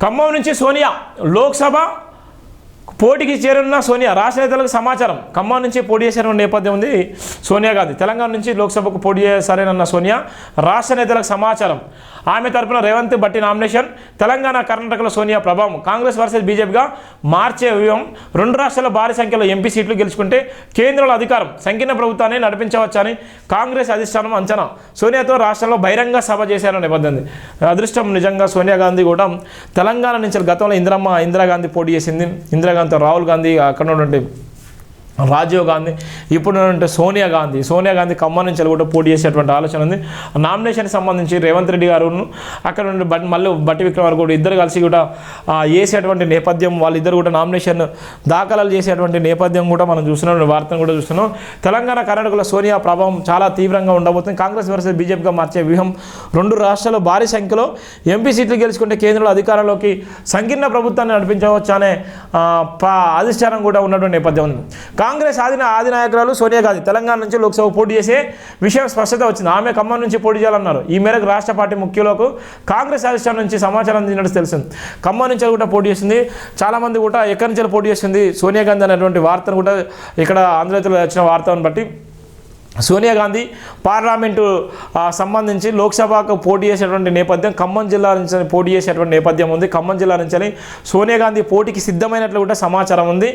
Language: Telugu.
ఖమ్మం నుంచి సోనియా లోక్సభ పోటీకి చేరున్న సోనియా రాష్ట్ర నేతలకు సమాచారం. ఖమ్మం నుంచి పోటీ చేసిన నేపథ్యం ఉంది సోనియా గాంధీ. తెలంగాణ నుంచి లోక్సభకు పోటీ చేశారన్న సోనియా రాష్ట్ర నేతలకు సమాచారం. ఆమె తరపున రేవంత్ బట్టి నామినేషన్. తెలంగాణ కర్ణాటకలో సోనియా ప్రభావం. కాంగ్రెస్ వర్సెస్ బీజేపీగా మార్చే వ్యూహం. రెండు రాష్ట్రాల భారీ సంఖ్యలో ఎంపీ సీట్లు గెలుచుకుంటే కేంద్రంలో అధికారం సంకీర్ణ ప్రభుత్వాన్ని నడిపించవచ్చని కాంగ్రెస్ అధిష్టానం అంచనా. సోనియాతో రాష్ట్రంలో బహిరంగ సభ చేశారన్న నేపథ్యం. అదృష్టం నిజంగా సోనియా గాంధీ కూడా తెలంగాణ నుంచి గతంలో ఇందిరాగాంధీ పోటీ చేసింది. ఇందిరాగాంధీ, రాహుల్ గాంధీ, అక్కడ ఉన్నటువంటి రాజీవ్ గాంధీ, ఇప్పుడు సోనియా గాంధీ ఖమ్మం నుంచి కూడా పోటీ చేసేటువంటి ఆలోచన ఉంది. నామినేషన్కి సంబంధించి రేవంత్ రెడ్డి గారు అక్కడ నుండి మళ్ళీ బట్టి విక్రమార్క కూడా ఇద్దరు కలిసి కూడా వేసేటువంటి నేపథ్యం, వాళ్ళిద్దరు కూడా నామినేషన్ దాఖలాలు చేసేటువంటి నేపథ్యం కూడా మనం చూస్తున్నాం, వార్తను కూడా చూస్తున్నాం. తెలంగాణ కర్ణాటకలో సోనియా ప్రభావం చాలా తీవ్రంగా ఉండబోతుంది. కాంగ్రెస్ వర్సెస్ బీజేపీగా మార్చే వ్యూహం. రెండు రాష్ట్రాల్లో భారీ సంఖ్యలో ఎంపీ సీట్లు గెలుచుకుంటే కేంద్రంలో అధికారంలోకి సంకీర్ణ ప్రభుత్వాన్ని నడిపించవచ్చు అనే అధిష్టానం కూడా ఉన్నటువంటి నేపథ్యం ఉంది. కాంగ్రెస్ ఆదినాయకురాలు సోనియా గాంధీ తెలంగాణ నుంచి లోక్సభ పోటీ చేసే విషయం స్పష్టత వచ్చింది. ఆమె ఖమ్మం నుంచి పోటీ చేయాలన్నారు. ఈ మేరకు రాష్ట్ర పార్టీ ముఖ్యులకు కాంగ్రెస్ అధిష్టానం నుంచి సమాచారం అందినట్టు తెలిసింది. ఖమ్మం నుంచి కూడా పోటీ చేసింది. చాలామంది కూడా ఎక్కడి నుంచి పోటీ చేస్తుంది సోనియా గాంధీ అనేటువంటి వార్తను కూడా ఇక్కడ ఆంధ్రజ్యోతిలో వచ్చిన వార్తను బట్టి సోనియా గాంధీ పార్లమెంటు సంబంధించి లోక్సభకు పోటీ చేసేటువంటి నేపథ్యం, ఖమ్మం జిల్లా నుంచి పోటీ చేసేటువంటి నేపథ్యం ఉంది. ఖమ్మం జిల్లా నుంచి సోనియా గాంధీ పోటీకి సిద్ధమైనట్లు కూడా సమాచారం ఉంది.